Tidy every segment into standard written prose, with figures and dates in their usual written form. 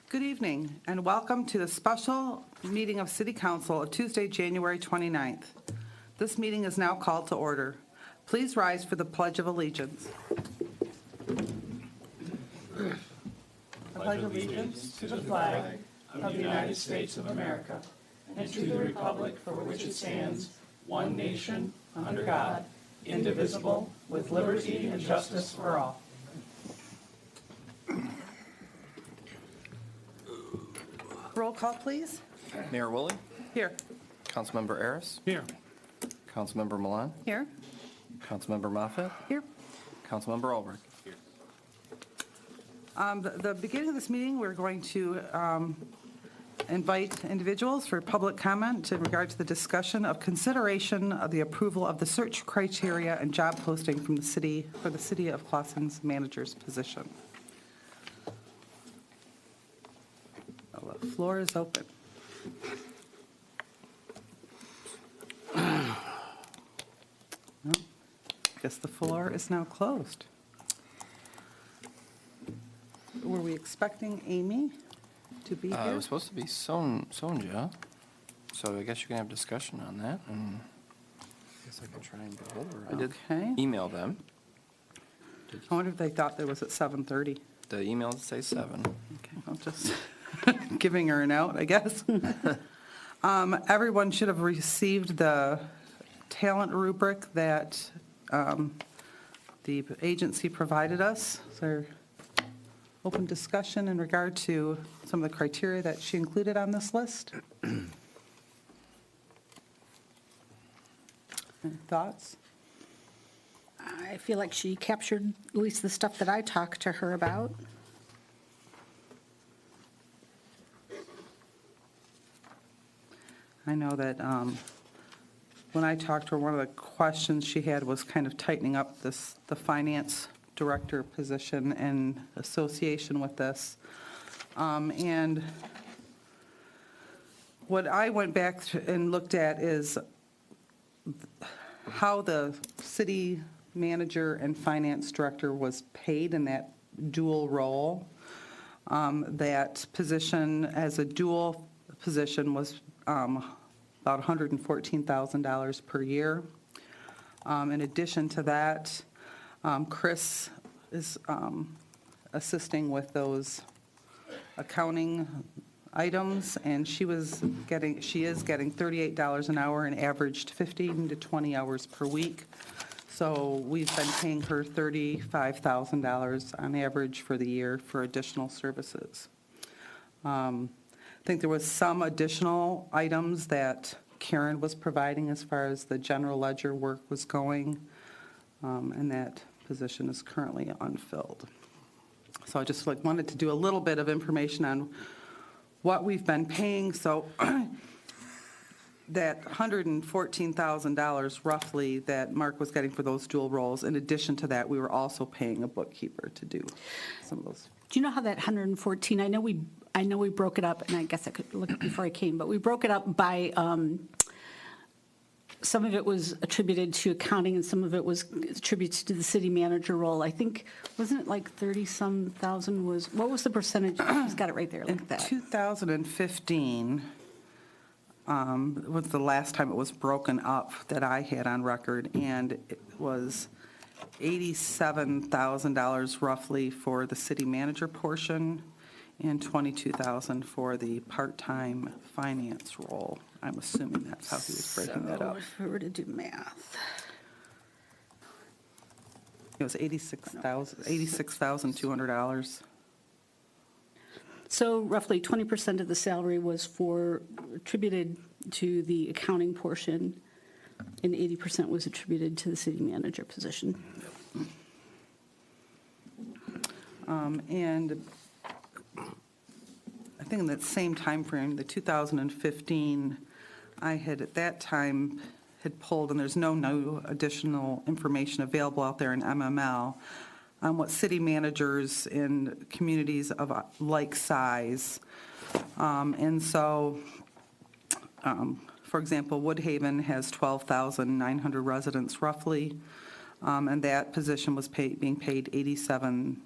Good evening, and welcome to the special meeting of City Council of Tuesday, January 29th. This meeting is now called to order. Please rise for the Pledge of Allegiance. I pledge allegiance to the flag of the United States of America and to the republic for which it stands, one nation, under God, indivisible, with liberty and justice for all. Roll call, please. Mayor Woolley, Here. Councilmember Aris, Here. Councilmember Milan, Here. Councilmember Moffitt, Here. Councilmember Ulrich. The beginning of this meeting, we're going to invite individuals for public comment in regard to the discussion of consideration of the approval of the search criteria and job posting from the city for the City of Clawson's manager's position. The floor is open. No, I guess the floor is now closed. Were we expecting Amy to be It here? was supposed to be Sonja, so I guess you can have discussion on that, and I guess I can try and get hold of her. I did Okay. email them. I wonder if they thought that was at 7:30. The emails say 7. Okay, I'll just giving her an out, I guess. Everyone should have received the talent rubric that the agency provided us. So open discussion in regard to some of the criteria that she included on this list. Any thoughts? I feel like she captured at least the stuff that I talked to her about. I know that when I talked to her, one of the questions she had was kind of tightening up the finance director position in association with this. And what I went back and looked at is how the city manager and finance director was paid in that dual role. That position as a dual position was about $114,000 per year. In addition to that, Chris is assisting with those accounting items, and she is getting $38 an hour and averaged 15 to 20 hours per week. So we've been paying her $35,000 on average for the year for additional services. I think there was some additional items that Karen was providing as far as the general ledger work was going, and that position is currently unfilled. So I just wanted to do a little bit of information on what we've been paying. So that $114,000 roughly that Mark was getting for those dual roles, in addition to that, we were also paying a bookkeeper to do some of those. Do you know how that 114, I know we broke it up, and I guess I could look before I came, but we broke it up by, some of it was attributed to accounting and some of it was attributed to the city manager role. I think, wasn't it like 30-some thousand was, what was the percentage? She's got it right there, look at that. 2015 was the last time it was broken up that I had on record, and it was $87,000 roughly for the city manager portion and $22,000 for the part-time finance role. I'm assuming that's how he was breaking that up. So if we were to do math. It was $86,200. So roughly 20% of the salary was attributed to the accounting portion, and 80% was attributed to the city manager position. And I think in that same time frame, the 2015, I had at that time had pulled, and there's no additional information available out there in MML, on what city managers in communities of like size. And so, for example, Woodhaven has 12,900 residents roughly, and that position was being paid $87,000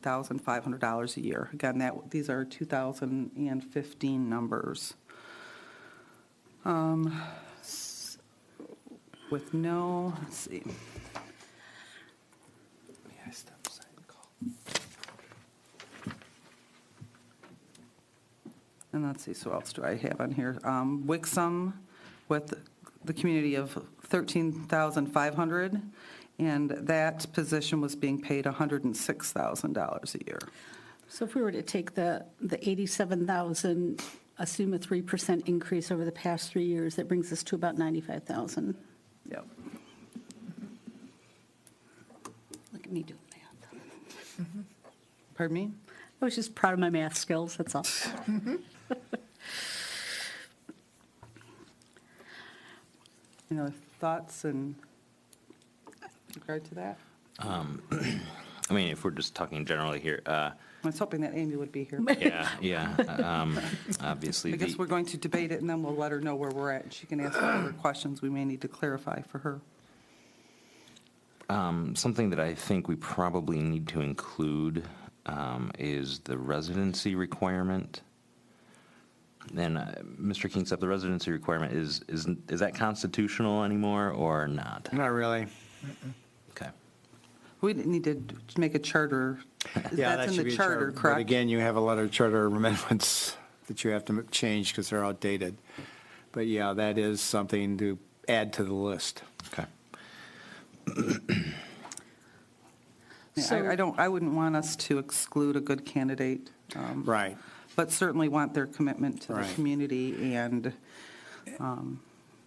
$13,500 a year. Again, these are 2015 numbers. With no, let's see. Yeah, I stepped aside and called. And let's see, so what else do I have on here? Wixom with the community of 13,500, and that position was being paid $106,000 a year. So if we were to take the 87,000, assume a 3% increase over the past 3 years, that brings us to about 95,000. Yep. Look at me doing math. Pardon me? I was just proud of my math skills, that's all. Any other thoughts in regard to that? I mean, if we're just talking generally here, I was hoping that Amy would be here. obviously. I guess we're going to debate it, and then we'll let her know where we're at, and she can ask whatever questions we may need to clarify for her. Something that I think we probably need to include is the residency requirement. Then, Mr. Kingsup, the residency requirement, is that constitutional anymore or not? Not really. Okay. We need to make a charter. Yeah, That's that in should the be a charter, But correct? again, you have a lot of charter amendments that you have to change because they're outdated. But yeah, that is something to add to the list. Okay. Yeah, So- I wouldn't want us to exclude a good candidate. Right. But certainly want their commitment to the Right. community and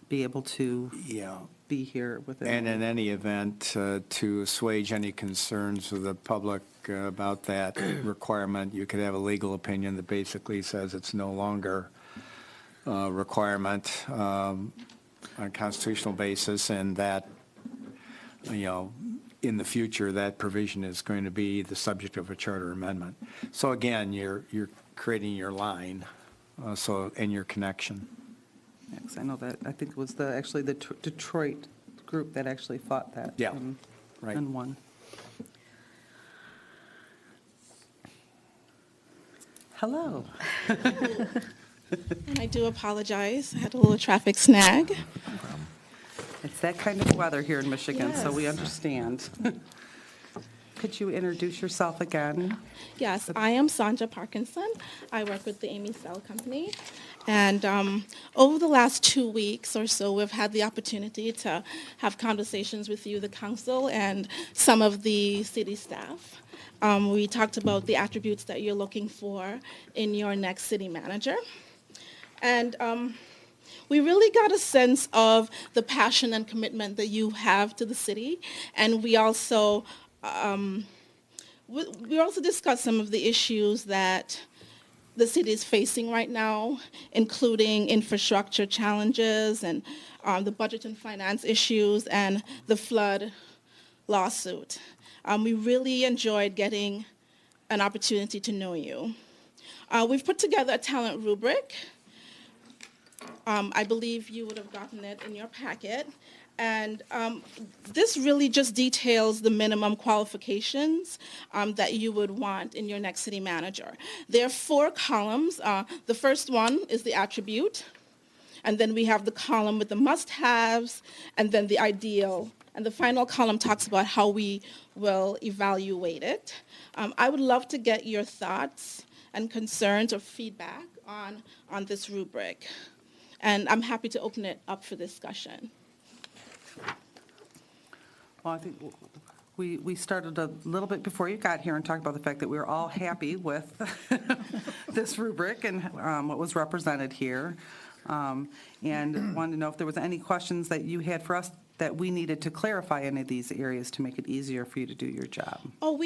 be able to Yeah. be here with it. And in any event, to assuage any concerns of the public about that requirement, you could have a legal opinion that basically says it's no longer a requirement on a constitutional basis, and that, in the future, that provision is going to be the subject of a charter amendment. So again, you're creating your line, and your connection. Yeah, 'cause I know that, I think it was actually the Detroit group that actually fought that. Yeah, and- right. And won. Hello. And I do apologize. I had a little traffic snag. It's that kind of weather here in Michigan, so we Yes. understand. Could you introduce yourself again? Yes, I am Sanja Parkinson. I work with the Amy Cell Company. And over the last 2 weeks or so, we've had the opportunity to have conversations with you, the council, and some of the city staff. We talked about the attributes that you're looking for in your next city manager. And we really got a sense of the passion and commitment that you have to the city. And we also discussed some of the issues that the city is facing right now, including infrastructure challenges and the budget and finance issues and the flood lawsuit. We really enjoyed getting an opportunity to know you. We've put together a talent rubric. I believe you would have gotten it in your packet. And this really just details the minimum qualifications that you would want in your next city manager. There are 4 columns. The first one is the attribute, and then we have the column with the must-haves, and then the ideal. And the final column talks about how we will evaluate it. I would love to get your thoughts and concerns or feedback on this rubric. And I'm happy to open it up for discussion. Well, I think we started a little bit before you got here and talked about the fact that we were all happy with this rubric and what was represented here. And wanted to know if there was any questions that you had for us that we needed to clarify any of these areas to make it easier for you to do your job. Oh,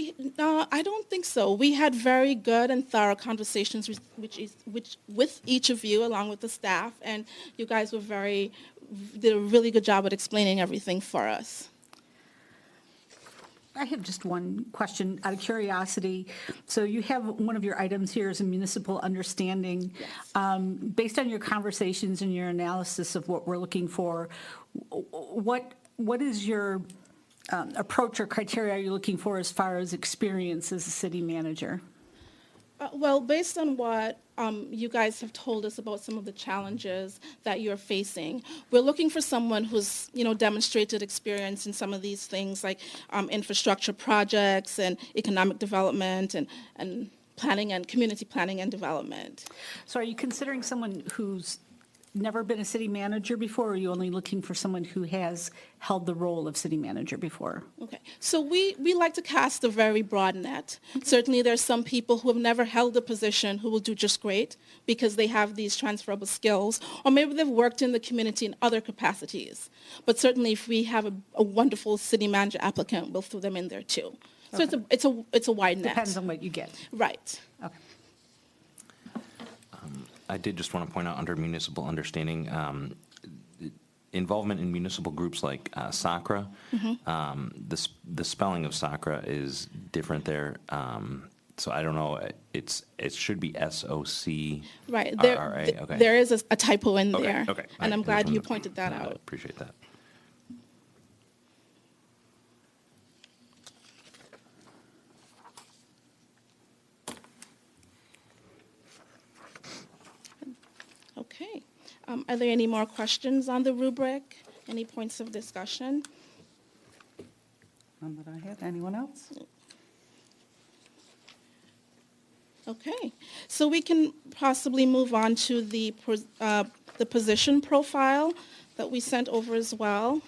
I don't think so. We had very good and thorough conversations with each of you, along with the staff, and you guys did a really good job at explaining everything for us. I have just one question out of curiosity. So you have one of your items here is a municipal understanding. Yes. Based on your conversations and your analysis of what we're looking for, what is your approach or criteria are you looking for as far as experience as a city manager? Well, based on what you guys have told us about some of the challenges that you're facing, we're looking for someone who's, demonstrated experience in some of these things like infrastructure projects and economic development and planning and community planning and development. So are you considering someone who's never been a city manager before, or are you only looking for someone who has held the role of city manager before? Okay, so we like to cast a very broad net. Certainly there's some people who have never held a position who will do just great because they have these transferable skills, or maybe they've worked in the community in other capacities. But certainly if we have a wonderful city manager applicant, we'll throw them in there too. So Okay. it's a wide net. Depends on what you get. Right. Okay. I did just want to point out under municipal understanding, involvement in municipal groups like SACRA, the spelling of SACRA is different there. So I don't know, it should be SOC. Right. Okay. There is a typo in Okay, there. okay. And I'm I glad just you wanted to- pointed that I out. appreciate that. Okay. Are there any more questions on the rubric? Any points of discussion? None that I had. Anyone else? Okay. So we can possibly move on to the position profile that we sent over as well.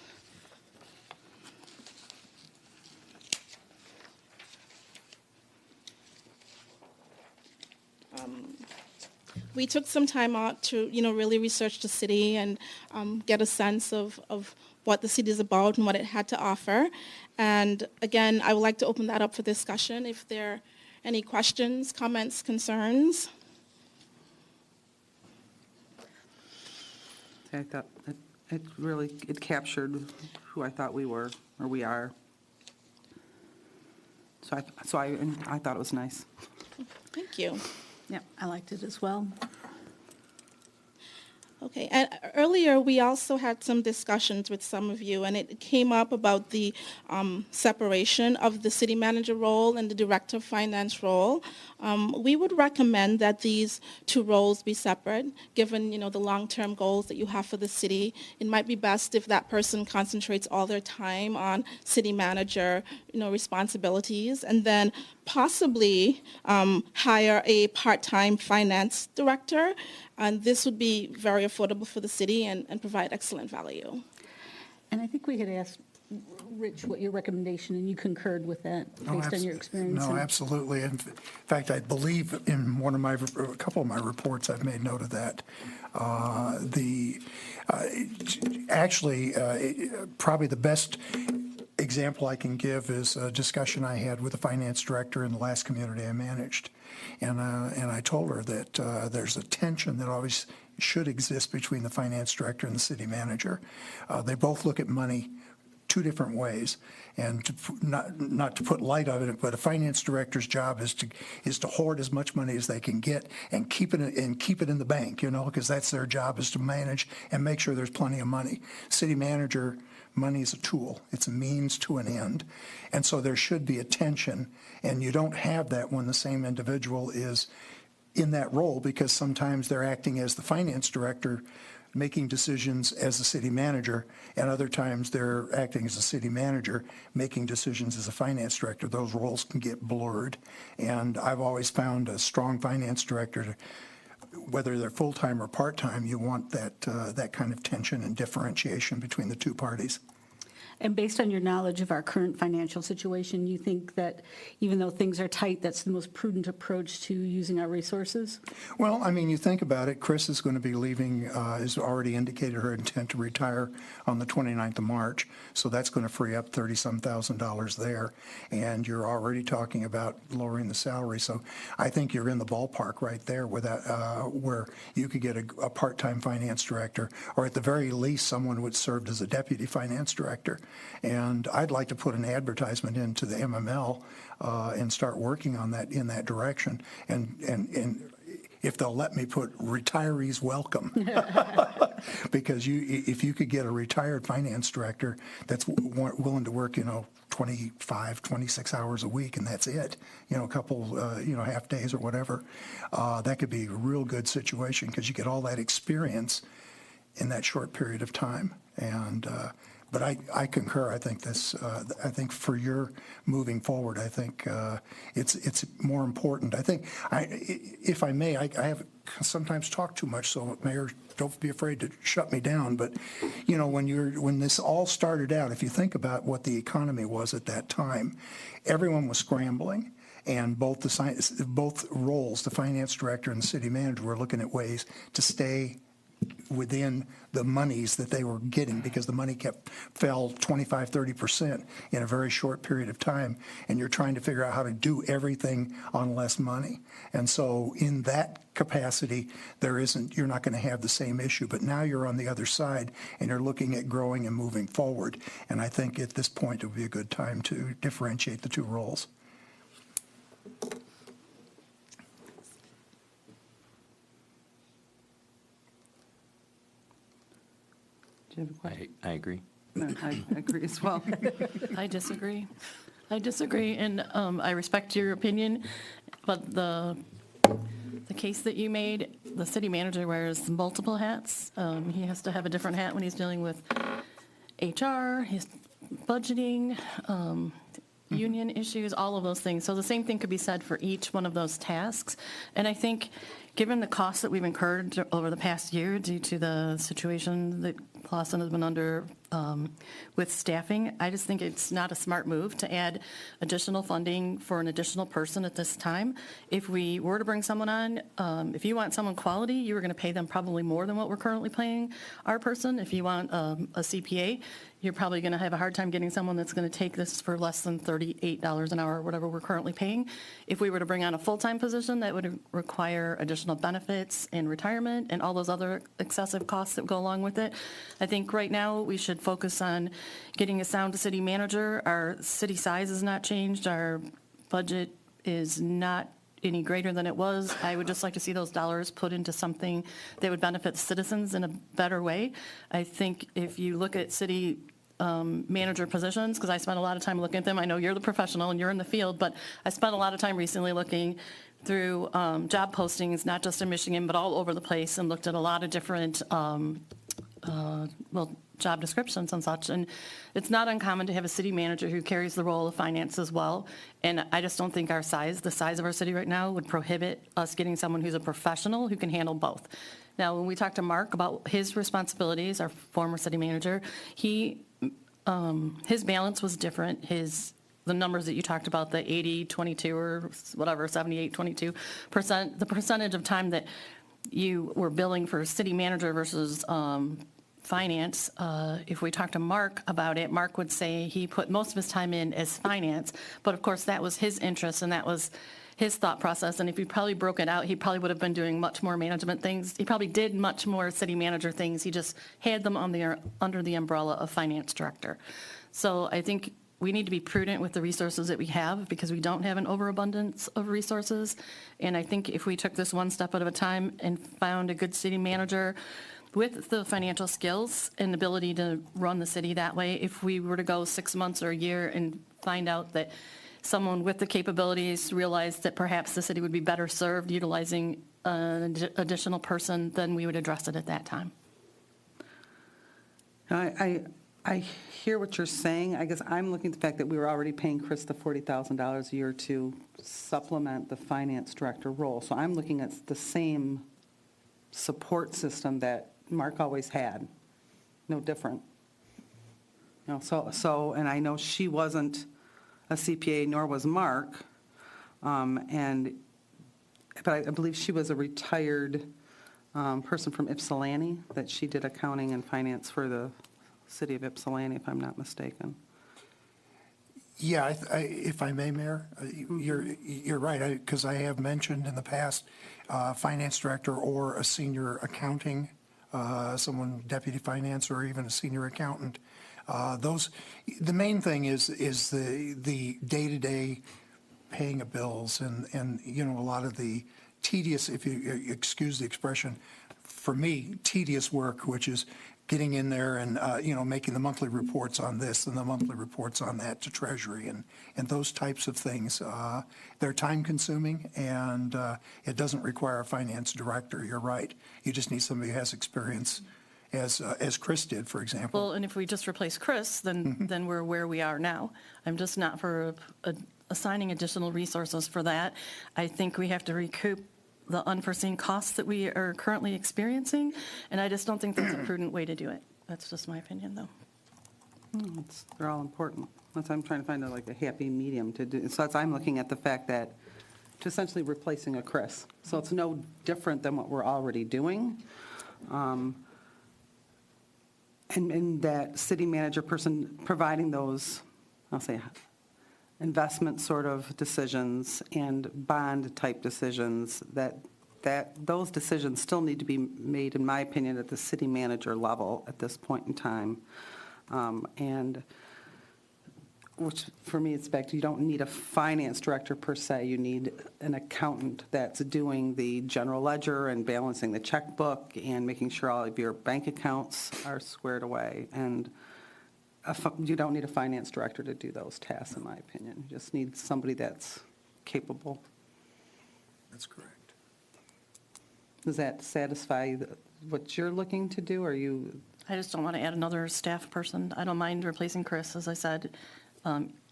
We took some time out to, really research the city and get a sense of what the city is about and what it had to offer. And again, I would like to open that up for discussion. If there are any questions, comments, concerns. I thought it really, it captured who I thought we were, or we are. So I thought it was nice. Thank you. Yeah, I liked it as well. Okay, and earlier we also had some discussions with some of you, and it came up about the separation of the city manager role and the director of finance role. We would recommend that these two roles be separate, given the long-term goals that you have for the city. It might be best if that person concentrates all their time on city manager responsibilities, and then possibly hire a part-time finance director. And this would be very affordable for the city and provide excellent value. And I think we had asked Rich what your recommendation, and you concurred with that Oh, based on your experience. No, absolutely. In fact, I believe in a couple of my reports, I've made note of that. Probably the best example I can give is a discussion I had with the finance director in the last community I managed. And I told her that there's a tension that always should exist between the finance director and the city manager. They both look at money two different ways, and not to put light on it, but a finance director's job is to hoard as much money as they can get and keep it in the bank, because that's their job, is to manage and make sure there's plenty of money. City manager, money is a tool. It's a means to an end. And so there should be a tension, and you don't have that when the same individual is in that role, because sometimes they're acting as the finance director, making decisions as the city manager, and other times they're acting as a city manager, making decisions as a finance director. Those roles can get blurred. And I've always found a strong finance director, whether they're full-time or part-time, you want that kind of tension and differentiation between the two parties. And based on your knowledge of our current financial situation, you think that even though things are tight, that's the most prudent approach to using our resources? Well, I mean, you think about it, Chris is going to be leaving, has already indicated her intent to retire on the 29th of March, so that's going to free up $30-some thousand there, and you're already talking about lowering the salary, so I think you're in the ballpark right there with that, where you could get a part-time finance director, or at the very least, someone who would serve as a deputy finance director. And I'd like to put an advertisement into the MML and start working on that in that direction. And if they'll let me put retirees welcome. Because if you could get a retired finance director that's willing to work, 25, 26 hours a week, and that's it, a couple, half days or whatever, that could be a real good situation because you get all that experience in that short period of time. And but I concur. I think I think for your moving forward, I think it's more important. I think if I may, I have sometimes talked too much. So Mayor, don't be afraid to shut me down. But when this all started out, if you think about what the economy was at that time, everyone was scrambling. And both roles, the finance director and the city manager, were looking at ways to stay within the monies that they were getting because the money fell 25, 30% in a very short period of time. And you're trying to figure out how to do everything on less money. And so in that capacity, you're not going to have the same issue. But now you're on the other side and you're looking at growing and moving forward. And I think at this point, it would be a good time to differentiate the two roles. Do you have a question? I agree. No, I agree as well. I disagree. And I respect your opinion, but the case that you made, the city manager wears multiple hats. He has to have a different hat when he's dealing with HR, his budgeting, union issues, all of those things. So the same thing could be said for each one of those tasks. And I think given the costs that we've incurred over the past year due to the situation that Clawson has been under with staffing, I just think it's not a smart move to add additional funding for an additional person at this time. If we were to bring someone on, if you want someone quality, you were going to pay them probably more than what we're currently paying our person. If you want a CPA, you're probably going to have a hard time getting someone that's going to take this for less than $38 an hour or whatever we're currently paying. If we were to bring on a full-time position, that would require additional benefits and retirement and all those other excessive costs that go along with it. I think right now we should focus on getting a sound city manager. Our city size has not changed. Our budget is not any greater than it was. I would just like to see those dollars put into something that would benefit citizens in a better way. I think if you look at city manager positions, because I spent a lot of time looking at them. I know you're the professional and you're in the field, but I spent a lot of time recently looking through job postings, not just in Michigan, but all over the place, and looked at a lot of different job descriptions and such. And it's not uncommon to have a city manager who carries the role of finance as well. And I just don't think the size of our city right now would prohibit us getting someone who's a professional who can handle both. Now, when we talked to Mark about his responsibilities, our former city manager, his balance was different. The numbers that you talked about, the 80-22 or whatever, 78-22%, the percentage of time that you were billing for city manager versus finance, if we talk to Mark about it, Mark would say he put most of his time in as finance, but of course that was his interest and that was his thought process. And if he probably broke it out, he probably would have been doing much more management things. He probably did much more city manager things. He just had them under the umbrella of finance director. So I think we need to be prudent with the resources that we have because we don't have an overabundance of resources. And I think if we took this one step at a time and found a good city manager with the financial skills and ability to run the city that way, if we were to go 6 months or a year and find out that someone with the capabilities realized that perhaps the city would be better served utilizing an additional person, then we would address it at that time. I hear what you're saying. I guess I'm looking at the fact that we were already paying Chris the $40,000 a year to supplement the finance director role. So I'm looking at the same support system that Mark always had, no different. And I know she wasn't a CPA, nor was Mark, but I believe she was a retired person from Ypsilanti, that she did accounting and finance for the city of Ypsilanti, if I'm not mistaken. Yeah, if I may, Mayor, you're right, because I have mentioned in the past finance director or a senior accounting, someone deputy finance or even a senior accountant. The main thing is the day-to-day paying of bills and a lot of the tedious, if you excuse the expression, for me, tedious work, which is getting in there and, making the monthly reports on this and the monthly reports on that to Treasury and those types of things. They're time-consuming, and it doesn't require a finance director. You're right. You just need somebody who has experience, as Chris did, for example. Well, and if we just replace Chris, then we're where we are now. I'm just not for assigning additional resources for that. I think we have to recoup the unforeseen costs that we are currently experiencing, and I just don't think that's a prudent way to do it. That's just my opinion, though. They're all important. That's why I'm trying to find a happy medium to do. So that's, I'm looking at the fact that to essentially replacing a Chris. So it's no different than what we're already doing. And that city manager person providing those, I'll say, investment sort of decisions and bond type decisions, that those decisions still need to be made, in my opinion, at the city manager level at this point in time. And which for me, it's back to, you don't need a finance director per se. You need an accountant that's doing the general ledger and balancing the checkbook and making sure all of your bank accounts are squared away. And you don't need a finance director to do those tasks, in my opinion. You just need somebody that's capable. That's correct. Does that satisfy what you're looking to do? Or you? I just don't want to add another staff person. I don't mind replacing Chris, as I said.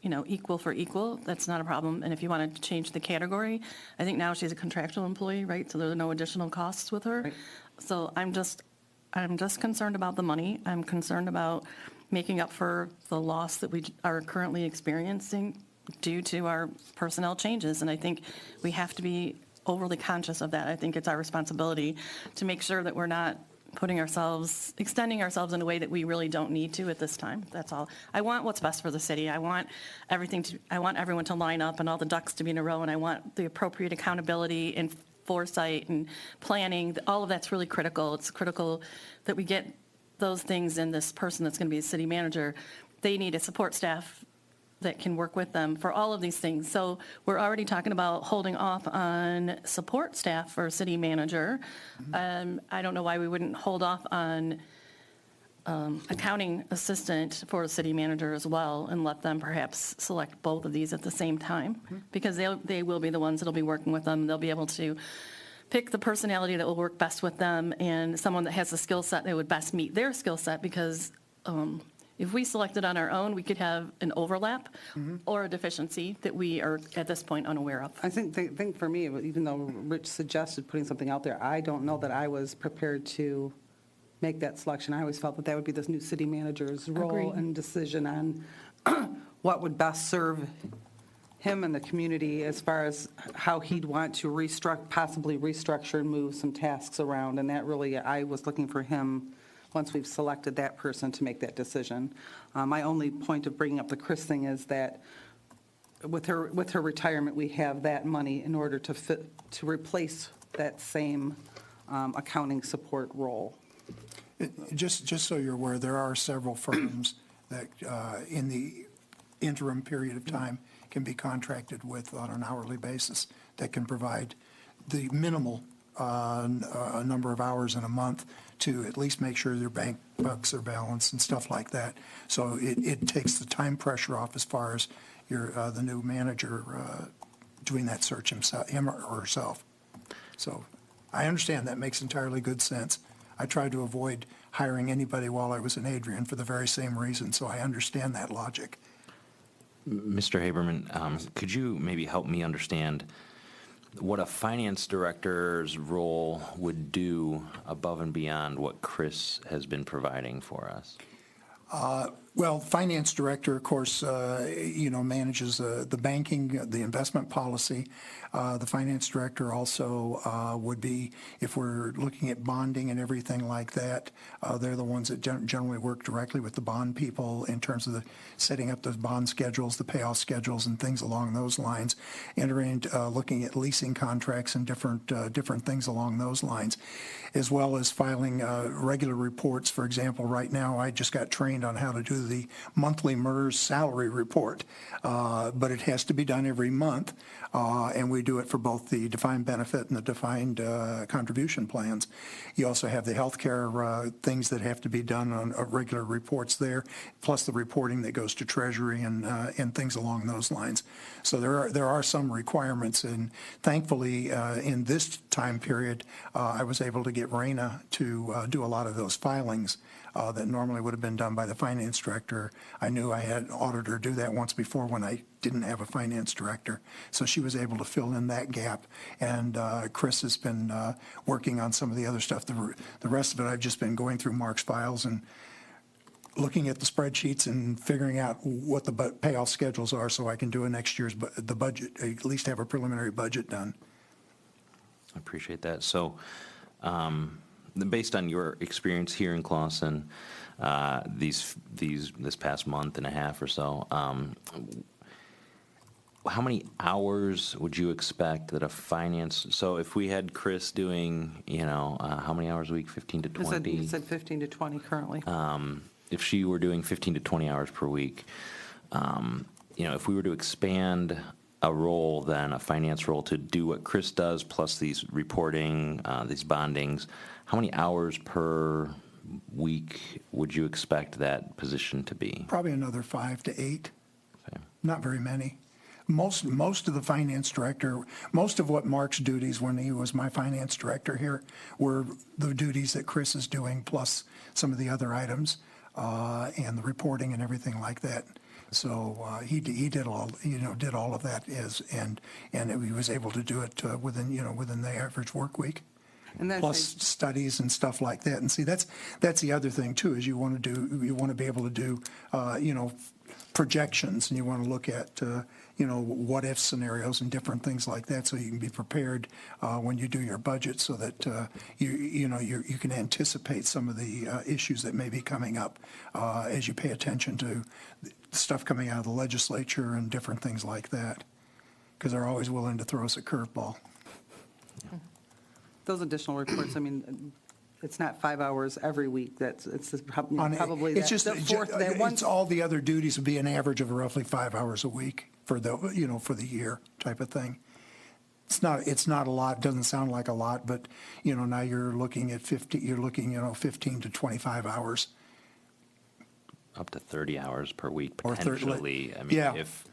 Equal for equal, that's not a problem. And if you wanted to change the category, I think now she's a contractual employee, right? So there are no additional costs with her. Right. So I'm just concerned about the money. I'm concerned about making up for the loss that we are currently experiencing due to our personnel changes. And I think we have to be overly conscious of that. I think it's our responsibility to make sure that we're not extending ourselves in a way that we really don't need to at this time. That's all. I want what's best for the city. I want everyone to line up and all the ducks to be in a row, and I want the appropriate accountability and foresight and planning. All of that's really critical. It's critical that we get those things in this person that's going to be a city manager. They need a support staff that can work with them for all of these things. So we're already talking about holding off on support staff for city manager. I don't know why we wouldn't hold off on accounting assistant for city manager as well and let them perhaps select both of these at the same time, because they will be the ones that'll be working with them. They'll be able to pick the personality that will work best with them and someone that has the skill set that would best meet their skill set, because if we selected on our own, we could have an overlap or a deficiency that we are at this point unaware of. I think for me, even though Rich suggested putting something out there, I don't know that I was prepared to make that selection. I always felt that would be this new city manager's role Agreed. and decision on what would best serve him and the community as far as how he'd want to possibly restructure and move some tasks around. And that really, I was looking for him, once we've selected that person, to make that decision. My only point of bringing up the Chris thing is that with her retirement, we have that money in order to replace that same accounting support role. Just so you're aware, there are several firms that in the interim period of time can be contracted with on an hourly basis that can provide the minimal number of hours in a month to at least make sure their bank books are balanced and stuff like that. So it takes the time pressure off as far as the new manager doing that search him or herself. So I understand that makes entirely good sense. I tried to avoid hiring anybody while I was in Adrian for the very same reason, so I understand that logic. Mr. Haberman, could you maybe help me understand what a finance director's role would do above and beyond what Chris has been providing for us? Well, finance director, of course, manages the banking, the investment policy. The finance director also would be, if we're looking at bonding and everything like that, they're the ones that generally work directly with the bond people in terms of setting up those bond schedules, the payoff schedules, and things along those lines. Looking at leasing contracts and different things along those lines, as well as filing regular reports. For example, right now I just got trained on how to do do the monthly MERS salary report. But it has to be done every month, and we do it for both the defined benefit and the defined contribution plans. You also have the healthcare things that have to be done on regular reports there, plus the reporting that goes to Treasury and things along those lines. So there are some requirements, and thankfully, in this time period, I was able to get Raina to do a lot of those filings that normally would have been done by the finance director. I knew I had an auditor do that once before when I didn't have a finance director. So she was able to fill in that gap. And Chris has been working on some of the other stuff. The rest of it, I've just been going through Mark's files and looking at the spreadsheets and figuring out what the payoff schedules are so I can do a next year's the budget, at least have a preliminary budget done. I appreciate that. So, based on your experience here in Clawson, this past month and a half or so, how many hours would you expect that a finance? So, if we had Chris doing, how many hours a week? 15 to 20. You said 15 to 20 currently. If she were doing 15 to 20 hours per week, if we were to expand a role, then a finance role, to do what Chris does, plus these reporting, these bondings, how many hours per week would you expect that position to be? Probably another 5 to 8. Okay. Not very many. Most of the finance director, most of what Mark's duties when he was my finance director here were the duties that Chris is doing, plus some of the other items and the reporting and everything like that. So he did all of that and he was able to do it within the average work week. And that's Plus studies and stuff like that. And see, that's the other thing too, is you want to be able to do projections, and you want to look at what if scenarios and different things like that, so you can be prepared when you do your budget, so that you can anticipate some of the issues that may be coming up as you pay attention to stuff coming out of the legislature and different things like that, because they're always willing to throw us a curveball. those additional reports, I mean, it's not 5 hours every week. Probably It's that, just, the fourth, that one. it's all the other duties would be an average of roughly 5 hours a week for the year type of thing. It's not a lot, doesn't sound like a lot, but, now you're looking at 15 to 25 hours. Up to 30 hours per week, Or 30, potentially. I mean, yeah. if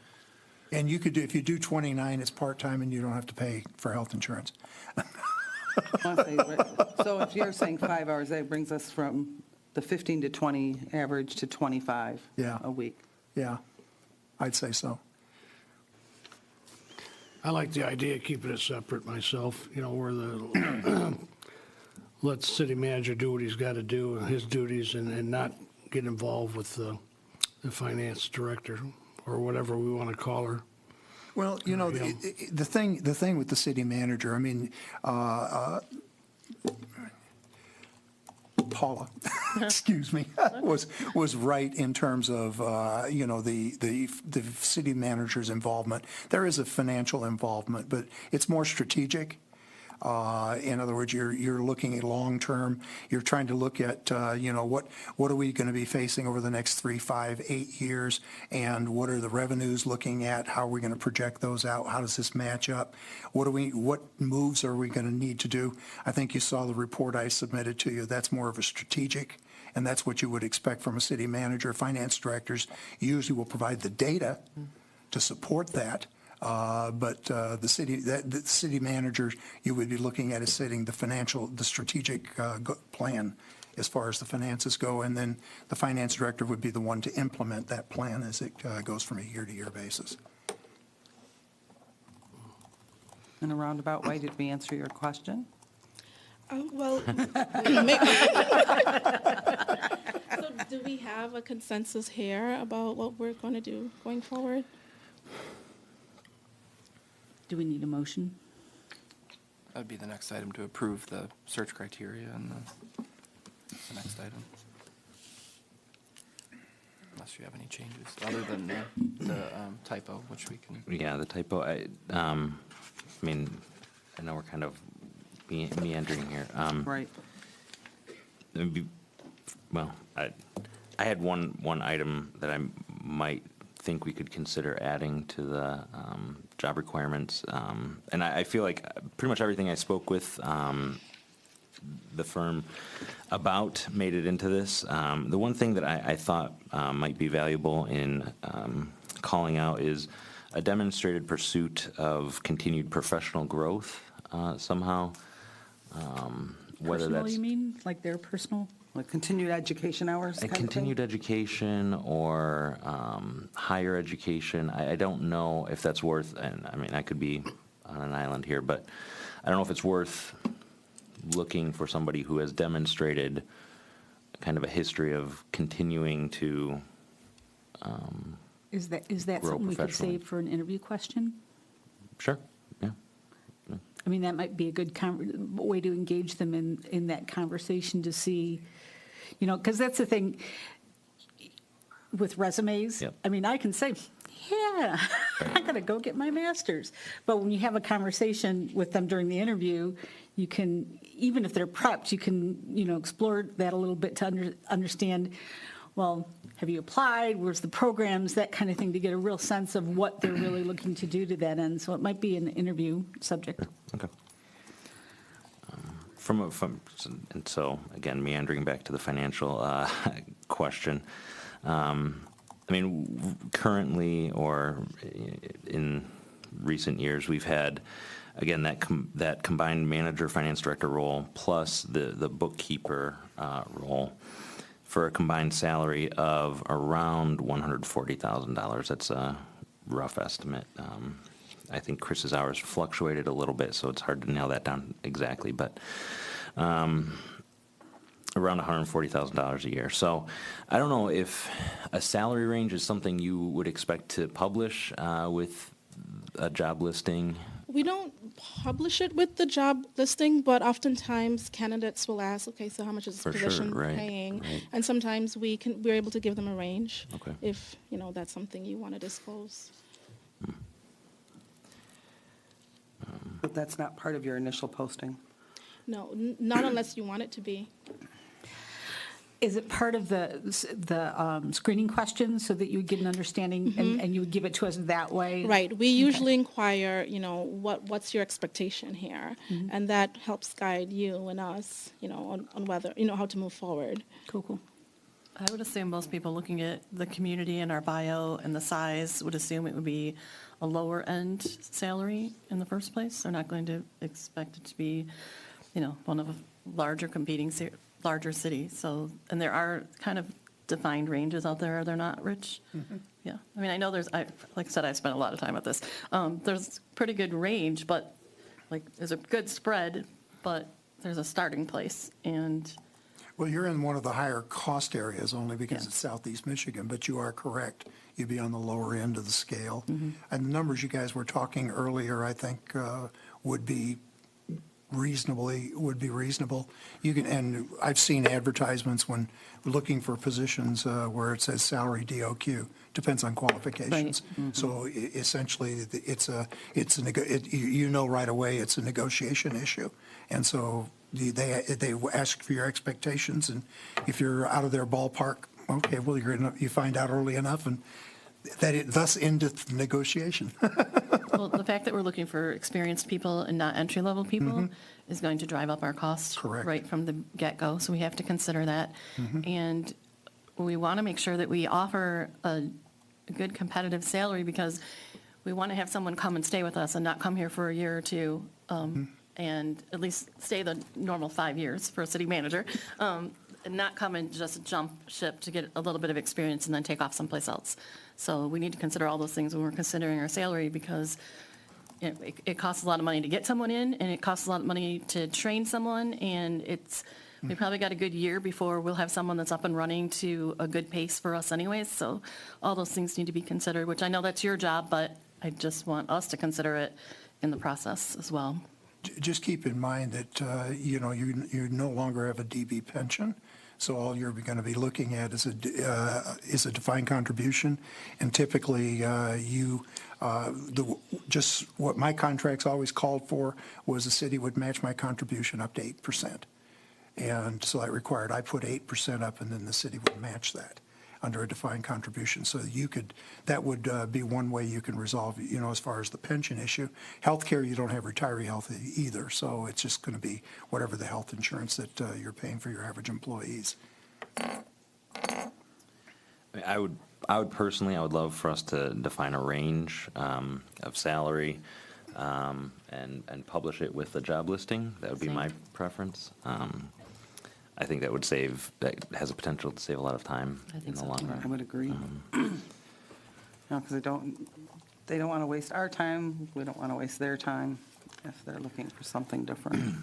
And if you do 29, it's part-time and you don't have to pay for health insurance. So if you're saying 5 hours, that brings us from the 15 to 20 average to 25 Yeah. a week. Yeah, I'd say so. I like the idea of keeping it separate myself, where let the city manager do what he's got to do, his duties, and not get involved with the finance director, or whatever we want to call her. Well, the thing with the city manager, I mean, Paula, excuse me, was right in terms of, the city manager's involvement. There is a financial involvement, but it's more strategic. In other words, you're looking at long-term. You're trying to look at, what are we going to be facing over the next 3, 5, 8 years, and what are the revenues looking at? How are we going to project those out? How does this match up? What moves are we going to need to do? I think you saw the report I submitted to you. That's more of a strategic, and that's what you would expect from a city manager. Finance directors usually will provide the data to support that. But the city manager, you would be looking at is setting the strategic plan as far as the finances go, and then the finance director would be the one to implement that plan as it goes from a year-to-year basis. In a roundabout way, did we answer your question? Well, so do we have a consensus here about what we're going to do going forward? Do we need a motion? that'd be the next item, to approve the search criteria, and the next item. Unless you have any changes, other than the typo, which we can. Yeah, the typo, I mean, I know we're kind of meandering here. Right. Well, I had one item that I might think we could consider adding to the job requirements. And I feel like pretty much everything I spoke with the firm about made it into this. The one thing that I thought might be valuable in calling out is a demonstrated pursuit of continued professional growth somehow. Whether Personal, that's you mean, like their personal? Like continued education hours a kind of thing? continued education or higher education. I don't know if that's worth, and I mean, I could be on an island here, but I don't know if it's worth looking for somebody who has demonstrated kind of a history of continuing to Is that grow something we could professionally. save for an interview question? Sure, yeah. I mean, that might be a good way to engage them in that conversation to see, because that's the thing with resumes. Yep. I mean, I can say, yeah, I'm going to go get my master's. But when you have a conversation with them during the interview, you can, even if they're prepped, you can, explore that a little bit to understand, well, have you applied? Where's the programs? That kind of thing, to get a real sense of what they're really looking to do to that end. So it might be an interview subject. Okay. And so, again, meandering back to the financial question, I mean, currently or in recent years, we've had, again, that combined manager, finance director role plus the bookkeeper role for a combined salary of around $140,000. That's a rough estimate. I think Chris's hours fluctuated a little bit, so it's hard to nail that down exactly, but around $140,000 a year. So I don't know if a salary range is something you would expect to publish with a job listing. We don't publish it with the job listing, but oftentimes candidates will ask, okay, so how much is For this sure, position right, paying? right. And sometimes we're able to give them a range. Okay. If, that's something you want to disclose. But that's not part of your initial posting. No, not unless you want it to be. Is it part of the screening questions so that you would get an understanding and you would give it to us that way? Right. We usually inquire, what's your expectation here? And that helps guide you and us, on whether, how to move forward. Cool. I would assume most people looking at the community and our bio and the size would assume it would be a lower end salary in the first place. They're not going to expect it to be, one of a larger competing larger cities. So, and there are kind of defined ranges out there, are there not, Rich? Yeah. I mean, I know like I said, I've spent a lot of time at this. There's pretty good range, but there's a good spread, but there's a starting place. And Well, you're in one of the higher cost areas only because Yeah. it's southeast Michigan, but you are correct. You'd be on the lower end of the scale. And the numbers you guys were talking earlier, I think, would be reasonable. You can, and I've seen advertisements when looking for positions where it says salary DOQ, depends on qualifications. So essentially, right away, it's a negotiation issue. And so they ask for your expectations, and if you're out of their ballpark, okay, well, you find out early enough, and thus endeth the negotiation. well, the fact that we're looking for experienced people and not entry-level people is going to drive up our costs Correct. right from the get-go. So we have to consider that. And we want to make sure that we offer a good competitive salary because we want to have someone come and stay with us and not come here for a year or two and at least stay the normal 5 years for a city manager. And not come and just jump ship to get a little bit of experience and then take off someplace else. So we need to consider all those things when we're considering our salary because it costs a lot of money to get someone in and it costs a lot of money to train someone. And we probably got a good year before we'll have someone that's up and running to a good pace for us anyways. So all those things need to be considered, which I know that's your job, but I just want us to consider it in the process as well. Just keep in mind that, you no longer have a DB pension, so all you're going to be looking at is a defined contribution, and typically just what my contracts always called for was the city would match my contribution up to 8%. And so that required I put 8% up, and then the city would match that. under a defined contribution. So that would be one way you can resolve, as far as the pension issue. Healthcare, you don't have retiree health either, so it's just going to be whatever the health insurance that you're paying for your average employees. I would personally, I would love for us to define a range of salary and publish it with a job listing. That would be my preference. I think that has the potential to save a lot of time I think in the so, long too. I run. would agree. Because they don't want to waste our time, we don't want to waste their time if they're looking for something different.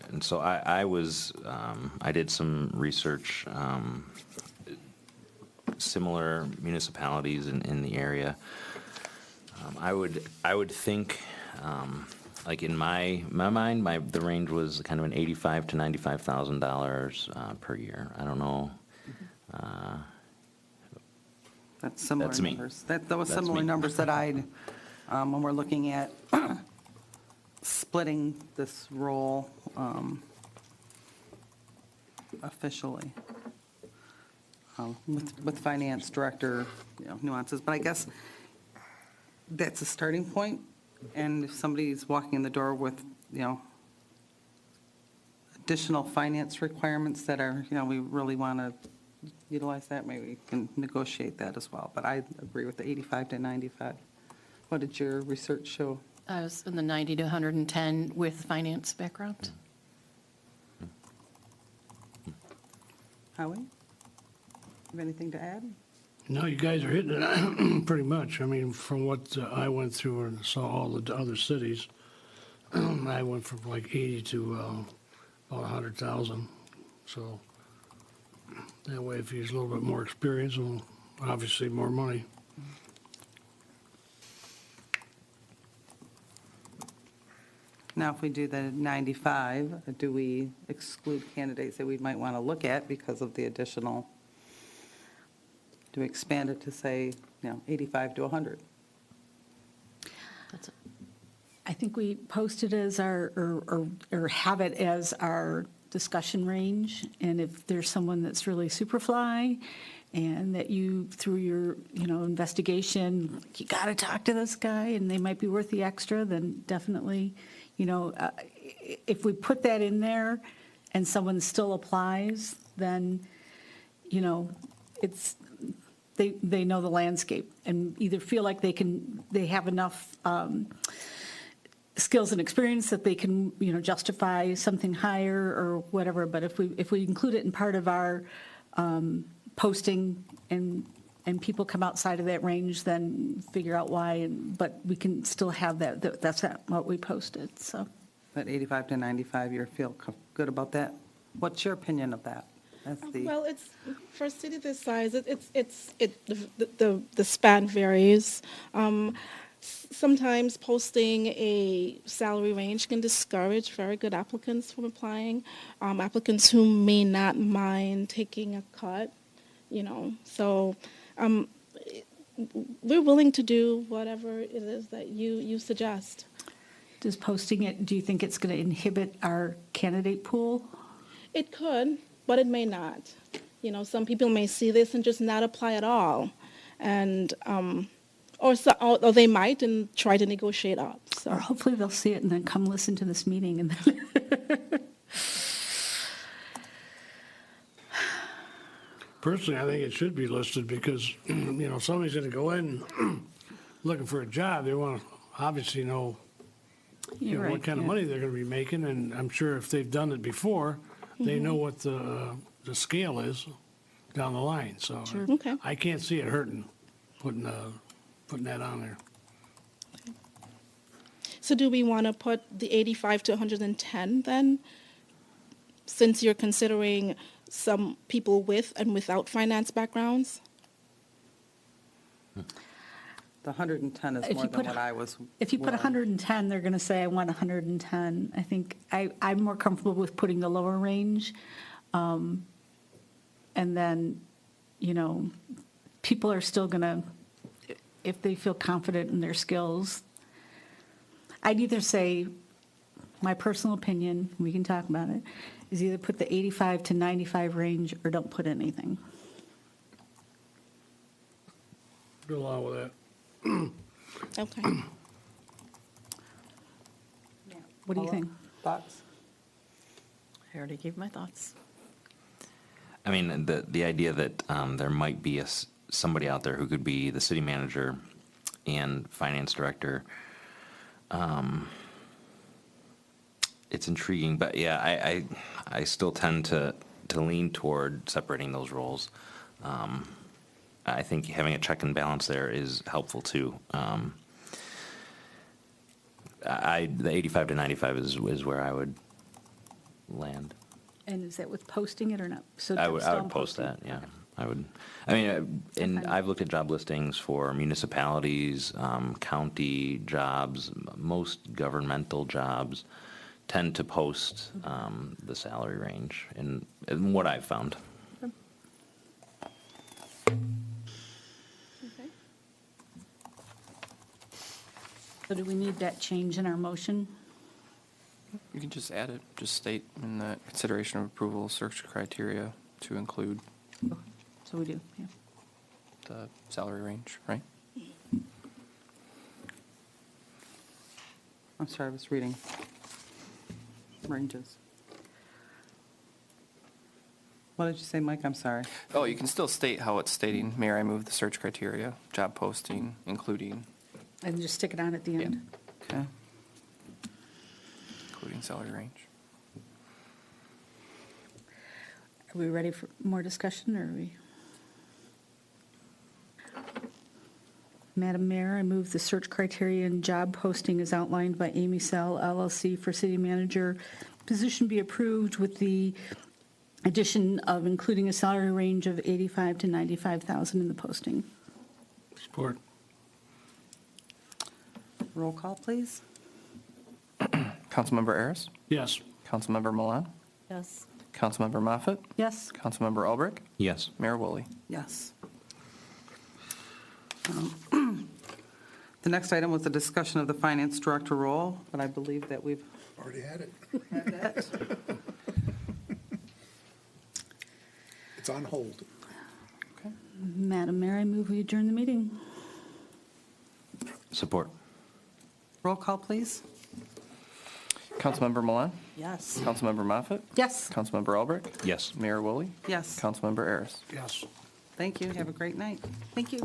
And so I did some research, similar municipalities in the area. I would think, like in my mind, the range was kind of an $85,000 to $95,000 per year. I don't know. That's similar That's me. numbers. Those That's similar me. numbers that when we're looking at splitting this role officially with finance director, nuances. But I guess that's a starting point. And if somebody's walking in the door with, additional finance requirements that are, we really want to utilize that, maybe we can negotiate that as well. But I agree with the 85 to 95. What did your research show? I was in the 90 to 110 with finance background. Howie? Have anything to add? No, you guys are hitting it pretty much. I mean, from what I went through and saw all the other cities, I went from like 80 to about 100,000. So that way, if he's a little bit more experienced, well, obviously more money. Now, if we do the 95, do we exclude candidates that we might want to look at because of the additional? Do we expand it to say, 85 to 100? That's it. I think we post it as or have it as our discussion range. And if there's someone that's really super fly and that you, through your, investigation, you got to talk to this guy and they might be worth the extra, then definitely, if we put that in there and someone still applies, then, it's, they know the landscape and either feel like they have enough skills and experience that they can, justify something higher or whatever. But if we include it in part of our posting and people come outside of that range, then figure out why. But we can still have that's not what we posted, so. That 85 to 95, you feel good about that? What's your opinion of that? That's Well, it's for a city this size. The span varies. Sometimes posting a salary range can discourage very good applicants from applying. Applicants who may not mind taking a cut, So we're willing to do whatever it is that you suggest. Does posting it, do you think it's going to inhibit our candidate pool? It could, but it may not. Some people may see this and just not apply at all, and or they might and try to negotiate up. So Or hopefully they'll see it and then come listen to this meeting and then. Personally, I think it should be listed because, somebody's going to go in looking for a job. They want to obviously know, You're right, what kind of yeah. money they're going to be making. And I'm sure if they've done it before, they know what the scale is down the line. So Okay. I can't see it hurting putting that on there. So do we want to put the 85 to 110 then? Since you're considering some people with and without finance backgrounds? The 110 is If more you than put- what I was. If you put willing. 110, they're going to say, I want 110. I think I'm more comfortable with putting the lower range. And then, people are still going to, if they feel confident in their skills, I'd either say, my personal opinion, we can talk about it, is either put the 85 to 95 range or don't put anything. Go along with that. Okay. What do you think? Thoughts? I already gave my thoughts. I mean, the idea that there might be somebody out there who could be the city manager and finance director, it's intriguing. But yeah, I still tend to lean toward separating those roles. I think having a check and balance there is helpful too. The 85 to 95 is where I would land. And is that with posting it or not? So I that's would still on post posting? that, yeah. Okay. I would, I mean, and fine. I've looked at job listings for municipalities, county jobs, most governmental jobs tend to post the salary range in what I've found. Okay. So do we need that change in our motion? You can just add it, just state in the consideration of approval, search criteria to include So we do, yeah. the salary range, right? I'm sorry, I was reading ranges. What did you say, Mike? I'm sorry. Oh, you can still state how it's stating, Mayor, I move the search criteria, job posting, including And just stick it on at the end? Okay. including salary range. Are we ready for more discussion, or are we? Madam Mayor, I move the search criteria and job posting as outlined by Amy Sell LLC for city manager position be approved with the addition of including a salary range of 85 to 95,000 in the posting. Support. Roll call, please. Councilmember Ayers, Yes. Councilmember Milan, Yes. Councilmember Moffett, Yes? Councilmember Albrecht, Yes. Mayor Woolley. Yes. The next item was the discussion of the finance director role, but I believe that we've Already had it. had that. It's on hold. Madam Mayor, I move we adjourn the meeting. Support. Roll call, please. Councilmember Milan, Yes. Councilmember Moffett, Yes? Councilmember Albrecht, Yes. Mayor Woolley, Yes. Councilmember Ayers. Yes. Thank you. Have a great night. Thank you.